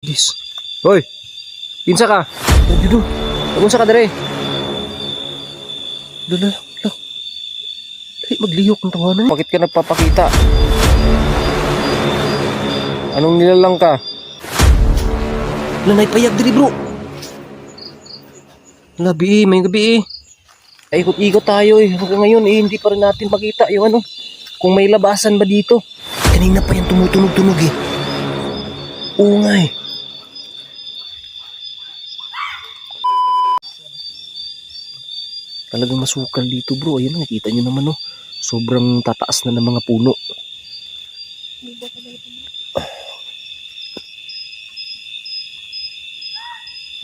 Yes. Hoy, kinsa ka? Dudu, unsa ka dere? Dala, la. Dali magliyok ng tawanan. Bakit ka nagpapakita? Anong nilalang ka? Lanay payag diri, bro. Labi, may gabi eh. Ay, ikot-ikot tayo eh. Hanggang ngayon eh, hindi pa rin natin makita yung ano. Kung may labasan ba dito. Kanina pa yung tumutunog-tunog eh. Oo nga eh. Talagang masukal dito bro. Ayun, nakita nyo naman oh. Sobrang tataas na ng mga puno.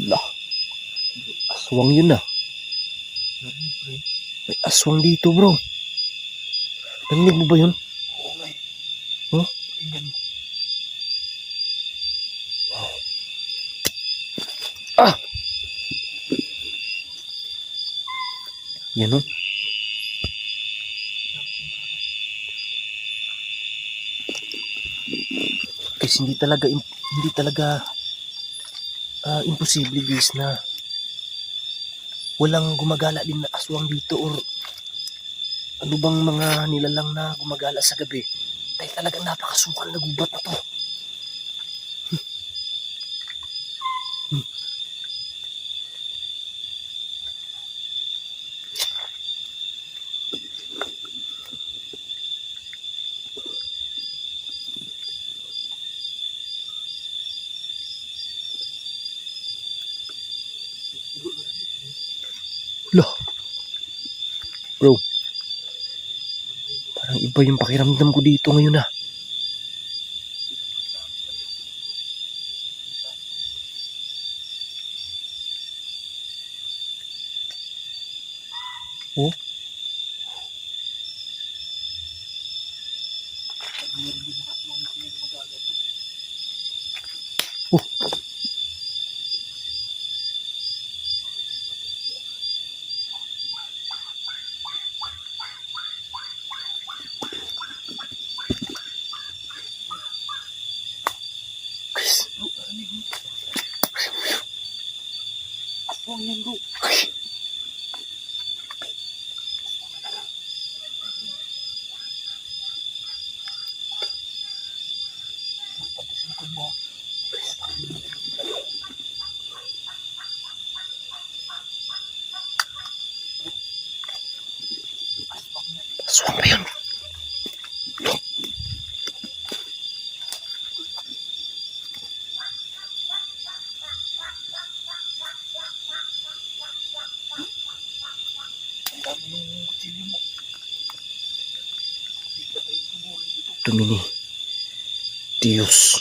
Lah. Aswang yun ah. May aswang dito bro. Narinig mo ba yun? Huh? Ah! Yan o. Kasi hindi talaga imposible guys na walang gumagala din na aswang dito or ano bang mga nilalang na gumagala sa gabi. Dahil talagang napakasukal na gubat na to. Lah. Bro. Parang iba yung pakiramdam ko dito ngayon ah. Oh. Oh. Guys. Aswang yan bro. Aswang ba yun? Tumini. Diyos.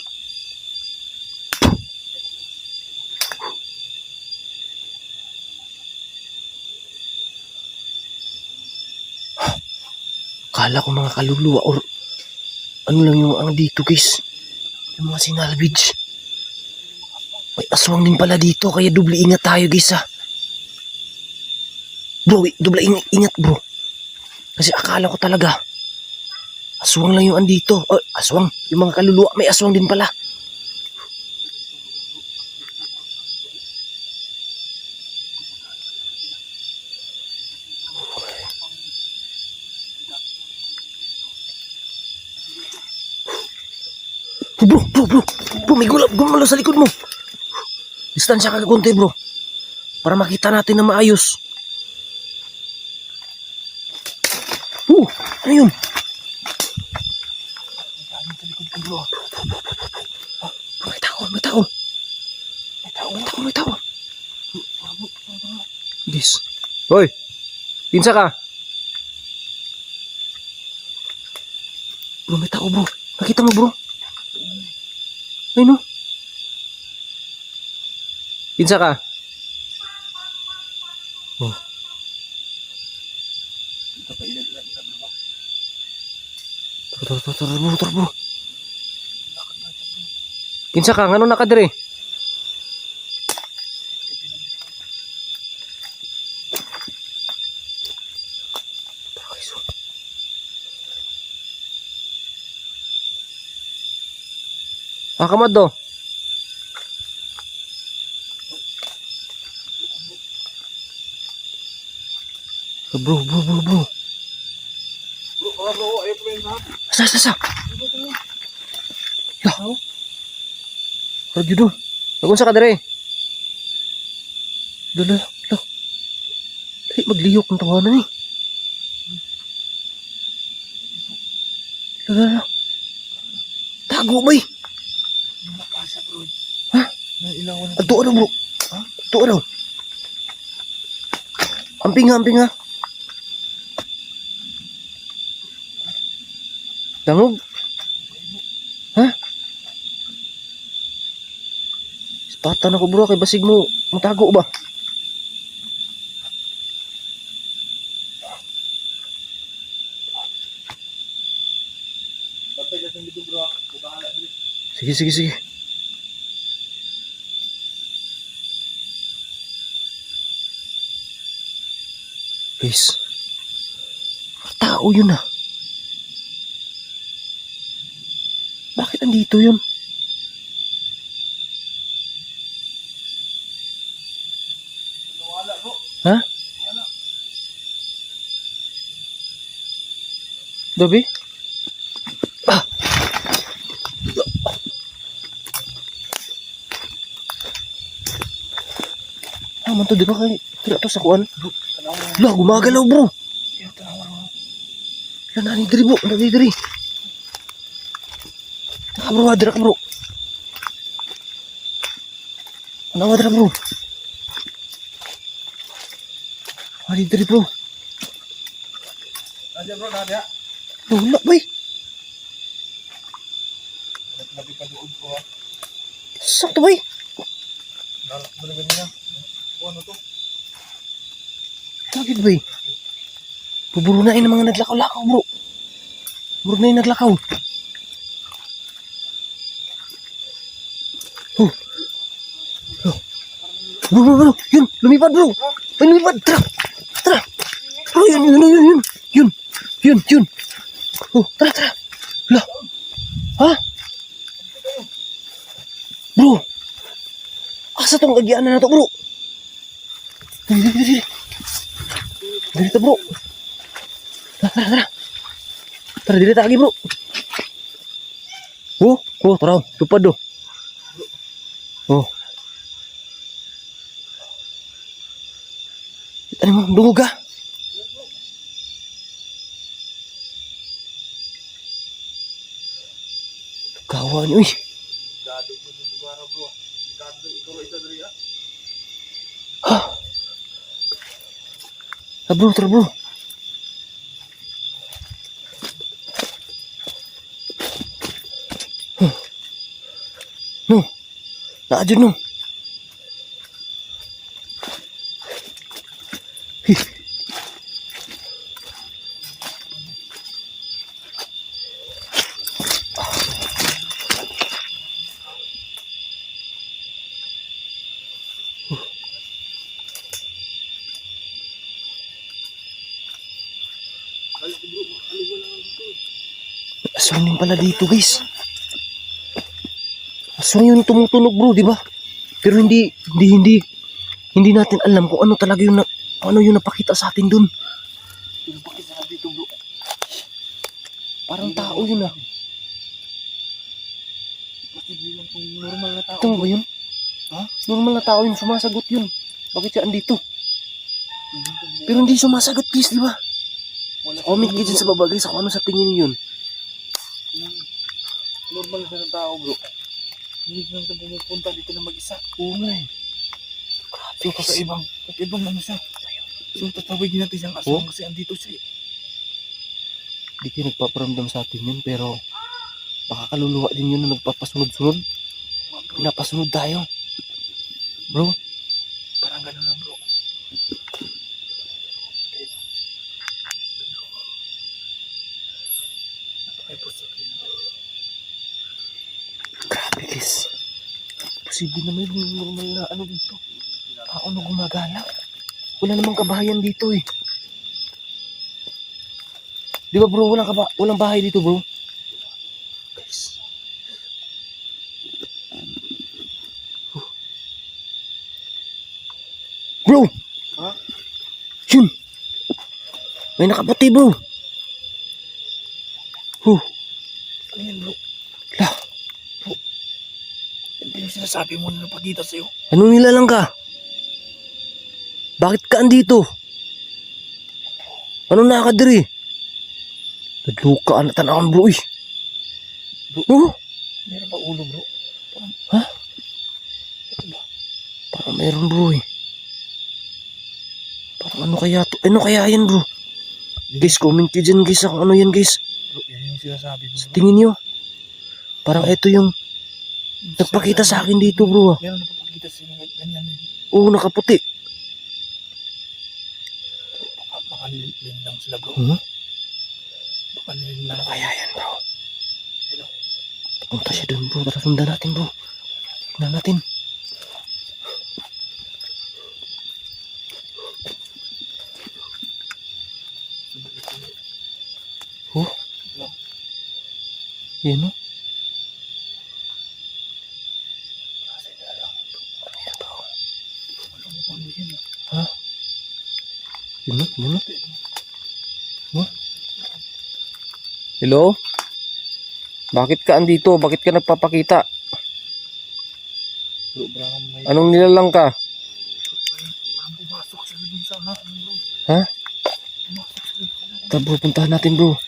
Kala ko mga kaluluwa or ano lang yung ang dito guys. Yung mga sinalvage. May aswang din pala dito kaya doble ingat tayo guys ah. Bro, doble ingat bro. Kasi akala ko talaga aswang lang yung andito. Oh, aswang. Yung mga kaluluwa may aswang din pala. Bro, may gumalo sa likod mo. Distansya ka konti bro. Para makita natin na maayos. Ano yun? Bro, may tao. May tao. Dis. Hoy, pinsa ka? Bro, may tao bro. Nakita mo bro? Ay no. Pinsa ka? Oh. Tara bro. Pinsa ka? Ngano nakadiri? Kamad do. Bro. Bro, ayaw pa yun ha. Asa. Lah. Radyo do. Nagunsa ka dere. Dala. Dali maglihok ng tawanan eh. Dala. Tago ba eh? Nakasa bro. Ha? Nailawan na. Ato ano bro? Ha? Ato ano? Amping ha. Dangog? Ha? Ispatan ako bro kay basig mo. Matago ba? Batay ka dito bro. Bahala dito. Sige. Guys. Tao yun ah. Bakit andito yun? Wala bro. Ha? Wala. Dabi? Man to, di ba kay tira to sa kuan? Lah, gumagalaw bro. Lah, nani diri bro, nani diri. Adra ka bro. Adra bro. Nani diri bro. Ada bro, ada. Wala bay. Lebih pa doon bro ha. Sakto bay. Nalak mo na ganyan. Ano to? Bakit bay? Puburo na ng mga naglakaw-lakaw bro. Puburo na yung naglakaw. Bro. Yun, lumipad bro. Ay, lumipad. Tara. Bro, yun. Oh, tara. Lah. Ha? Bro. Asa tong agianan na to bro? Dili. Dito bro. Tara. Tara, dili lagi bro. Oh, tara. Lupad do. Oh. Ano mo, dungog ka? Kawan, uy. Dado mo ng lugar bro. Dado ikaw isa diri ha. Tara bro. No. Naadyo no. Aswang pala dito guys. Aswang yun tumutunog bro, di ba? Pero hindi natin alam kung ano talaga yung ano yung napakita sa atin dun. Yung bakit na dito bro? Parang tao yun ah. Bakit bilang kung normal na tao? Ito ba yun? Ha? Normal na tao yun, sumasagot yun. Bakit siya andito? Pero hindi sumasagot guys, di ba? Comment kayo dyan sa baba guys kung ano sa tingin niyo yun. Normal na tao bro. Hindi lang ito pumupunta dito na mag-isa. Oo nga eh. So kakaibang ano siya. So tatawagin natin siyang aswang kasi andito siya eh. Hindi kayo nagpaparamdam sa atin yun pero baka kaluluwa din yun na nagpapasunod-sunod. Pinapasunod tayo. Bro. Parang gano'n lang bro. Ay puso rin. Grabe guys. Posible naman yung normal na ano dito. Tao na gumagala. Wala namang kabahayan dito eh. Di ba bro, walang bahay dito bro? Guys. Bro! Ha? Yun! May nakaputi bro. Ano yan bro? Lah, Ito yung sinasabi mo na napakita sa'yo. anong nilalang ka? Bakit ka andito? Anong nakakadiri? Nagluka na tanawan bro eh. Meron pa ulo bro. Parang meron bro eh. Parang ano kaya to? Ano kaya yan bro? Guys, comment nyo dyan guys kung ano yan guys. Bro, yan yung sinasabi mo bro. Tingin nyo. Parang ito yung nagpakita sa akin dito bro ah. Meron na papakita sa'yo ng ganyan eh. Oo, nakaputi. Baka nilin lang sila bro. Hmm? Baka nilin lang. Kaya yan bro. Punta siya dun bro. Tara sundan natin bro. Tignan natin. Oh. Yan o. Ha? Yun o, yun o. Hello? Bakit ka andito? Bakit ka nagpapakita? Bro, baka may Anong nilalang ka? parang pumasok sila dun sa ano bro. Ha? Pumasok sila dun sa Tara bro, puntahan natin bro. bro.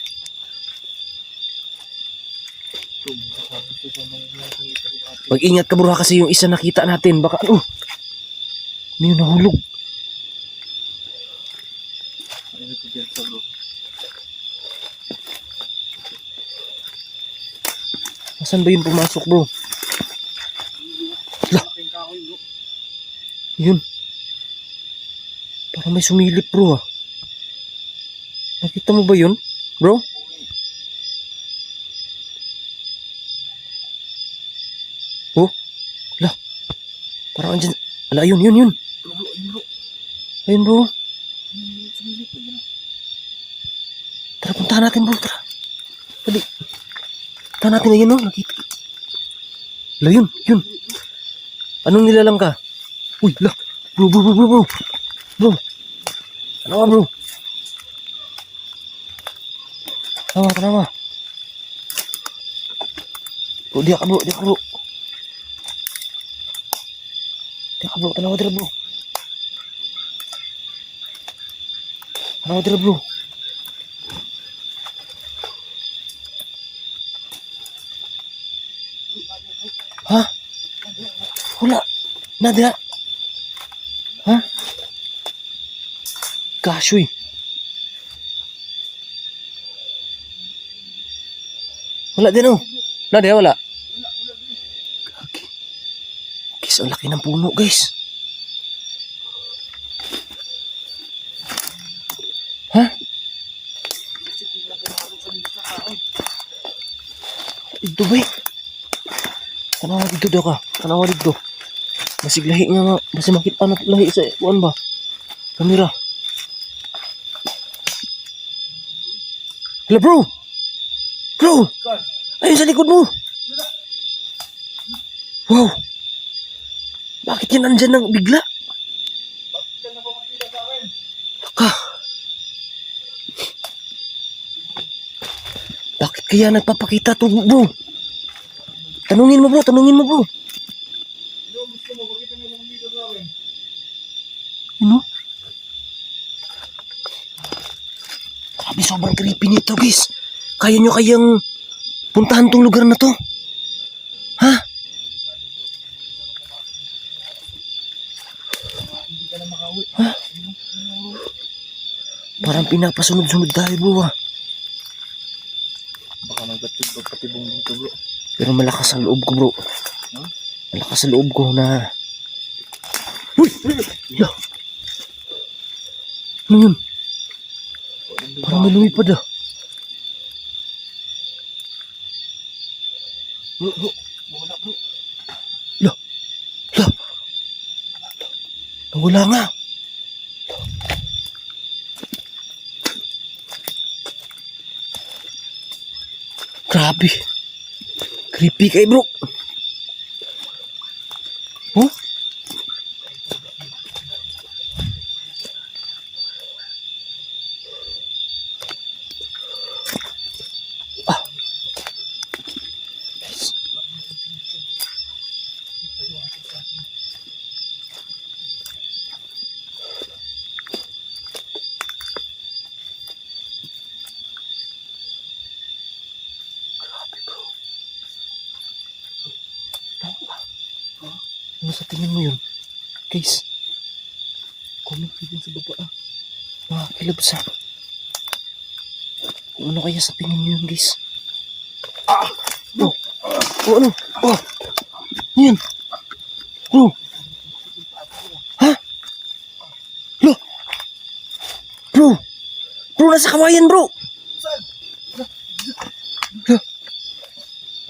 Sabi ko sa mga nakakita ko ate. Mag-ingat ka bro ha, kasi yung isa nakita natin. Baka ano? Ano yun, nahulog? Ano ito dyan sa bro? Nasaan ba yung pumasok bro? Lah, Aking kahoy bro. yun. Parang may sumilip bro ah. Nakita mo ba yun? Bro? Oh? Lah. Parang andyan. Ala, yun. Bro, bro, ayun bro. Ayun bro. Sumilip na gano'n. Tara, puntahan natin bro. Tara. Dali. Puntahan natin na yun oh. Nakita. Ala, yun. Anong nilalang ka? Uy, lah. Bro. Bro. Ano ka bro? Tama. Bro, dia ka bro. Tanawa dira bro. Ha? Wala. Nada. Ha? Kasyoy. Wala din oh. Nada, wala. Gagi. Guys, ang laki ng puno guys. Ha? Ito ba eh? Tanawa dito daw ka. Tanawa dito. Basig lahi nga. Basi makita na lahi sa kuan ba? Kamera. Hala bro! Bro! Ayun sa likod mo! Wow! Bakit yan nandyan ng bigla? Bakit ka napapakita sa akin? Ka! Bakit kaya nagpapakita to bro? Tanungin mo bro. Ano gusto mo? Bakit ka napapakita sa akin? Ano? Grabe, sobrang creepy nito guys. Kaya nyo kayang puntahan tong lugar na to? Ha? Hindi ka na makauwi. Ha? Parang pinapasunod-sunod tayo bro ah. Baka magpatibong dito bro. Pero malakas ang loob ko bro. Ha? Malakas ang loob ko na... Uy! Lah! Ano yun? Parang may lumipad ah. Bro, wala bro. Lah! Nawala nga. Grabe. Creepy kay bro. Oh? Ano sa tingin mo yun? Guys, Comment ka din sa baba ah. mga kilabsa. Kung ano kaya sa tingin mo yun, guys? Bro! Ano? Oh! Ano yan? Bro! Ha? Lo! Bro! Bro, nasa kawayan, bro! Saan? Lo!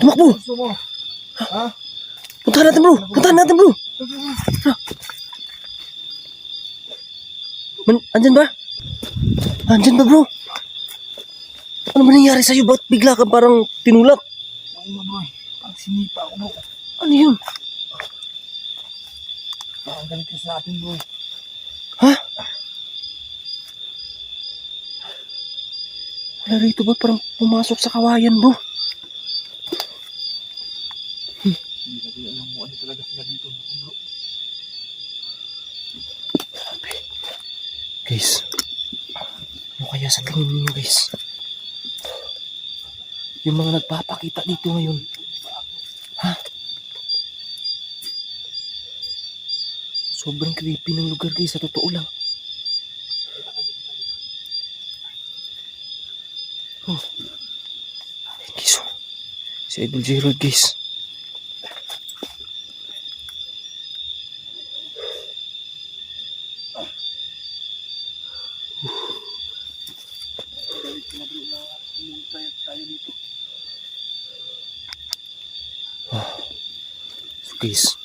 Tumakbo! Gusto mo? Ha? Puntahan natin, bro! Puntahan natin, bro! Andyan ba? Andyan ba, bro? Ano ba nangyari sa'yo? Ba't bigla ka parang tinulak? Oo nga bro. Parang sinipa ako bro. Ano yun? Parang galit ka sa atin bro. Ha? Wala rito ba? Parang pumasok sa kawayan, bro. Hindi natin alam mo ano talaga sila dito bro. Guys, ano kaya sa tingin niyo, guys? Yung mga nagpapakita dito ngayon. Ha? Sobrang creepy ng lugar, guys. Sa totoo lang. Oh. Guys, oh. Si Idol Gerald, guys. Galit ka na bro na pumunta tayo dito. So, guys,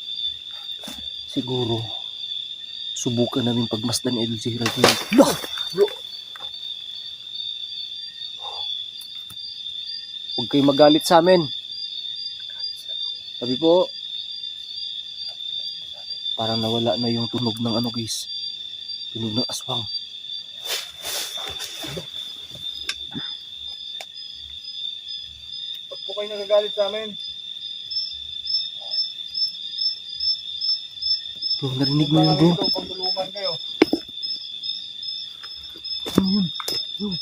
siguro subukan namin pagmasdan ni Idol Gerald. Lah! Bro. Huwag kayo magalit sa amin. Sabi po, parang nawala na yung tunog ng ano, guys. Tunog ng aswang. Pag po kayo nagagalit sa amin. Bro, narinig mo yun, bro? Dito, pagtulungan kayo. Ano yun? Bro.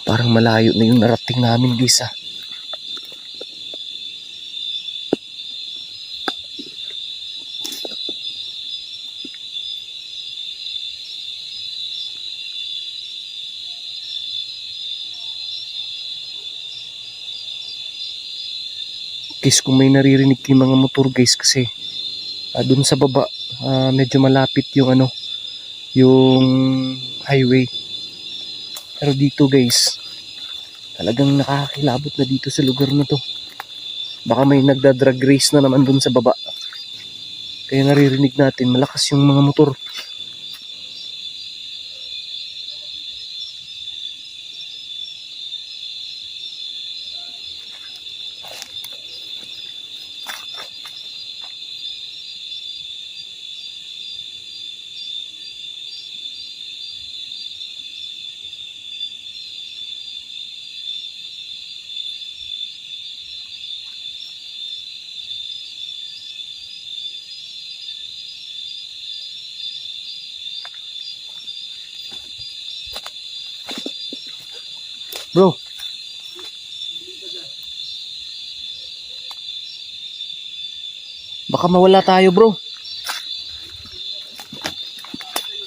Parang malayo na yung narating namin, guys, ah. Guys, kung may naririnig kayong mga motor, guys, kasi dun sa baba, medyo malapit yung ano, yung highway. Pero dito, guys, talagang nakakakilabot na dito sa lugar na to. Baka may nagda-drag race na naman dun sa baba. Kaya naririnig natin, malakas yung mga motor. Bro. Baka mawala tayo, bro.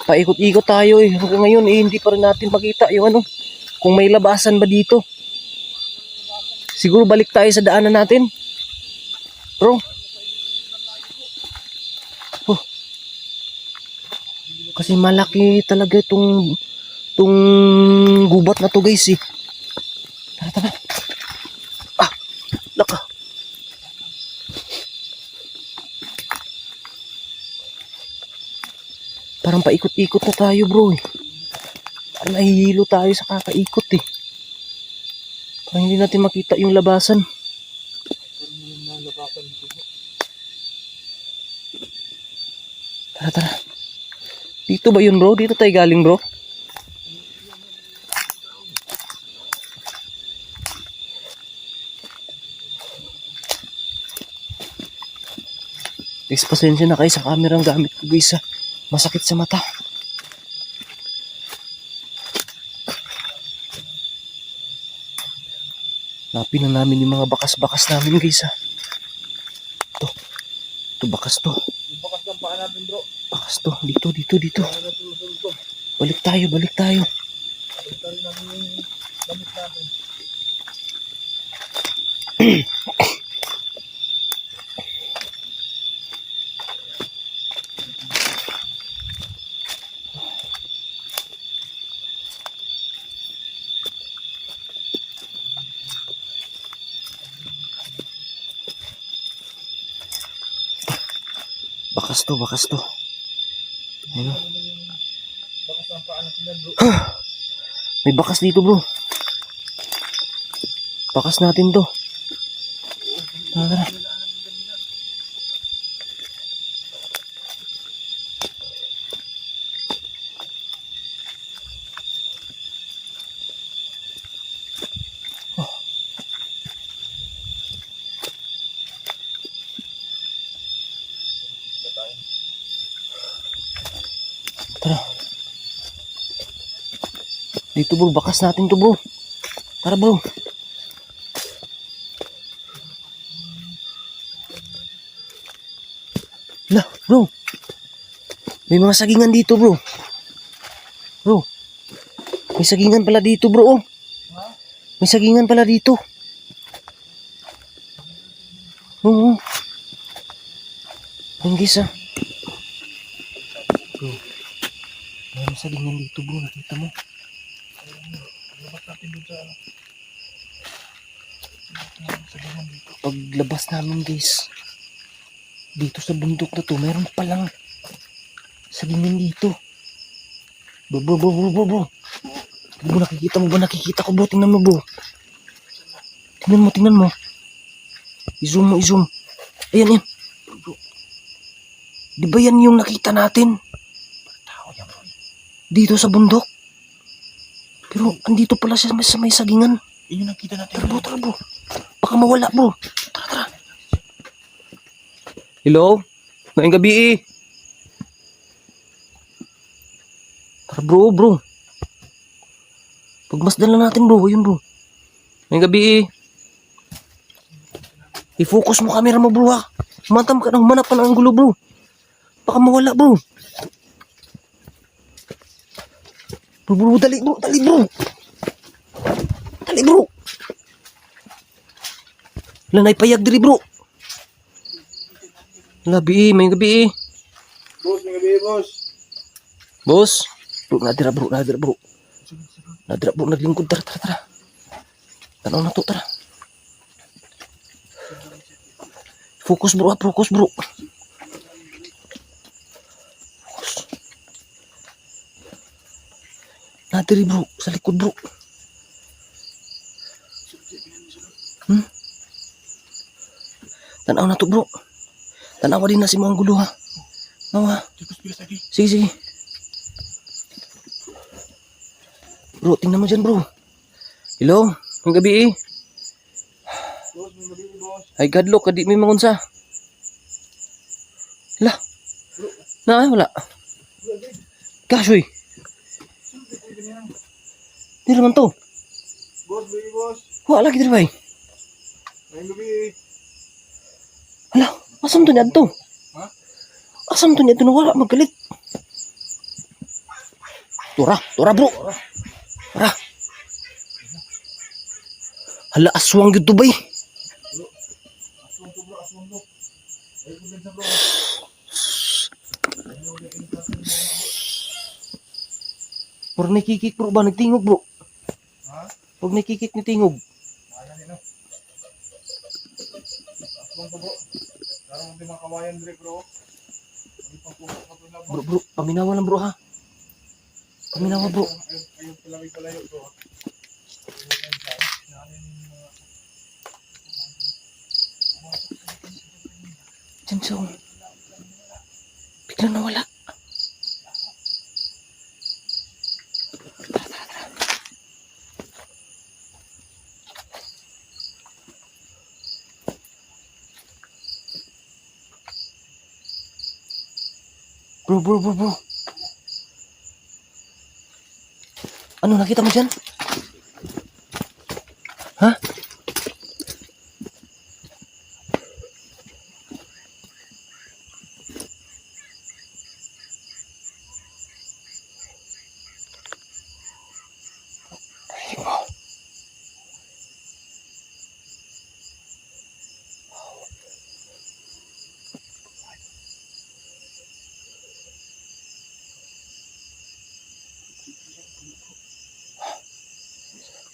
Paikot-ikot tayo eh. Hanggang ngayon eh, hindi pa rin natin makita yung ano. Kung may labasan ba dito. Siguro balik tayo sa daanan natin. Bro. Kasi malaki talaga itong gubat na to guys eh. Tara, tara. Ah, laka. Parang paikot-ikot na tayo bro eh. Parang nahihilo tayo sa kakaikot eh. Parang hindi natin makita yung labasan. Tara, tara. Dito ba yun bro? Dito tayo galing bro? Guys, pasensya na kayo sa kamerang gamit ko guys ha. Masakit sa mata. Napin na namin yung mga bakas-bakas namin guys ha. Ito bakas to. Yung bakas ng paa natin bro. Bakas to. Dito. Balik tayo. Balik natin yung damit natin. Bakas to. Ayun. Bakas ng paa natin yan bro. May bakas dito bro. Bakas natin to. Tara. Tara. Dito bro, bakas natin to bro. Tara bro. Lah, bro. May mga sagingan dito bro. Bro. May sagingan pala dito bro. Oh. May sagingan pala dito. Oo. Ang gisa. Bro. May sagingan dito bro, nakita mo. Labas natin doon sa Paglabas namin guys, dito sa bundok na to, meron palang sagingan dito. Bro. Nakikita mo ba? Nakikita ko bro, tingnan mo bro. Tingnan mo. I-zoom mo. Ayan. Bro. Di ba yan yung nakita natin? Tao yan bro. Dito sa bundok. Pero andito pala siya sa may sagingan. yun yung nakita natin. Tara bro. Baka mawala bro. Tara. Hello? Ngayong gabi eh. Tara bro. Pagmasdan lang natin bro. Yun bro. Ngayong gabi eh. I-focus mo camera mo bro ha. Humanap ka ng anggulo bro. Baka mawala bro. Bro, dali bro. Wala na ipayag diri bro. Labi, may gabi eh. Boss, may gabi boss. Boss. Bro, nadira bro. Naglingkod. Tara. Tanaw na to, tara. Focus bro. Focus. Nadiri bro, sa likod bro. Tanaw na to bro. Tanawa din na si mo ang gulo ha. Nawa. Bilas lagi. Sige. Bro, tingnan mo dyan bro. Hello, ang gabi eh. Boss, may gabi boss. Ay gadlo, kadi may mangunsa. Hala. Wala. Kasoy. Di naman to. Boss, gabi boss. Wala lagi diri bay. May gabi. Hala, asam to niya to? Ha? Asam to niya to na wala magkalit. Tura bro. Tura. Hala, aswang gitu bay. Aswang to. Ay, kulit sa bro. Puro nakikik bro ba? Nagtingog bro. Ha? Huwag nakikik ni tingog. Ayan nino. Aswang to bro. Darang di makawayan dire bro. Hindi pang puno ka to na bro. Bro, paminawa lang bro ha. Paminawa bro. Ayun palawig palayo bro. Diyan siya oh. Biglang nawala. Bro. Ano nakita mo dyan? Ha? Ayun.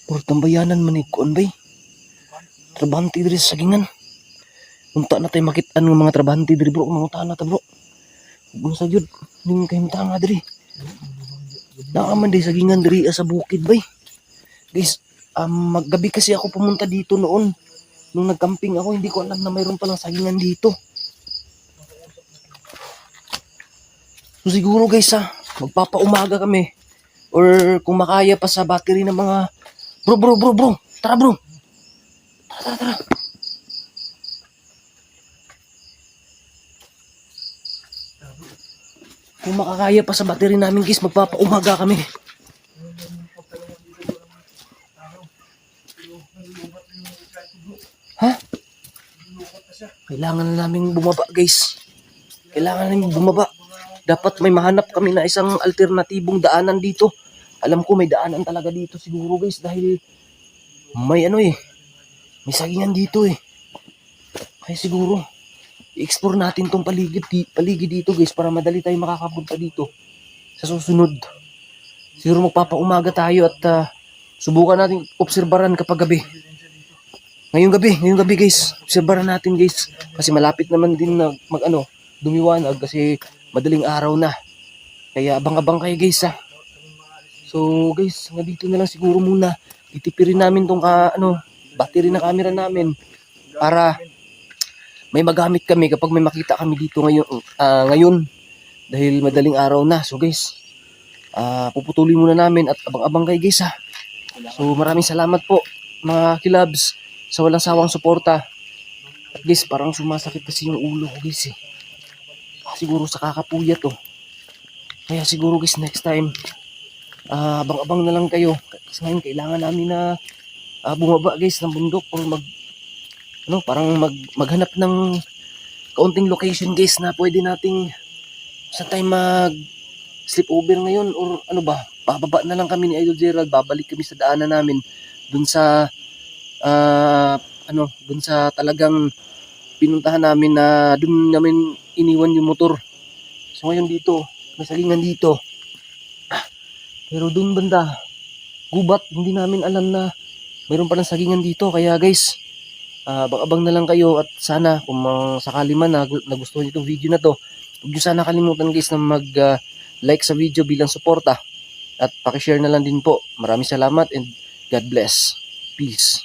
Puro tambayanan man kuan bay. Trabahante diri sa sagingan. Unta na tayo makitaan ng mga trabahante diri bro. Mangunta na ta bro. Kung sa gyud, ning kahimtang nga diri. Nakaman di sagingan diri sa bukid bay. Guys, maggabi kasi ako pumunta dito noon. Nung nagcamping ako, hindi ko alam na mayroon palang sagingan dito. So siguro guys magpapaumaga kami. Or kung makaya pa sa battery ng mga Bro. Tara bro. Tara. Kung makakaya pa sa battery namin guys, magpapaumaga kami. Ha? Kailangan na namin bumaba guys. Dapat may mahanap kami na isang alternatibong daanan dito. Alam ko may daanan talaga dito siguro guys dahil may may sagingan dito eh. Kaya siguro i-explore natin tong paligid dito guys para madali tayo makakapunta dito sa susunod. Siguro magpapaumaga tayo at subukan natin obserbaran kapag gabi. Ngayong gabi guys, obserbaran natin guys kasi malapit naman din na dumiwanag kasi madaling araw na. Kaya abang-abang kayo guys ha. So guys, dito na lang siguro muna. Itipirin namin tong battery na camera namin para may magamit kami kapag may makita kami dito ngayon dahil madaling araw na. So guys, puputulin muna namin at abang-abang kayo guys ha. So maraming salamat po mga kilabs sa walang sawang suporta. At guys, parang sumasakit kasi yung ulo ko guys eh. Siguro sa kakapuyat Kaya siguro guys next time abang-abang na lang kayo. Kasi ngayon kailangan namin na bumaba guys ng bundok or maghanap ng kaunting location guys na pwede nating sa time mag sleep over ngayon or bababa na lang kami ni Idol Gerald, babalik kami sa daanan namin dun sa dun sa talagang pinuntahan namin na dun namin iniwan yung motor. So ngayon dito, may sagingan dito. Pero dun banda, gubat, hindi namin alam na mayroon pa ng sagingan dito. Kaya guys, abang-abang na lang kayo at sana kung sakali man nagustuhan niyo itong video na to, huwag niyo sana kalimutan guys na mag-like sa video bilang suporta at pakishare na lang din po. Maraming salamat and God bless. Peace.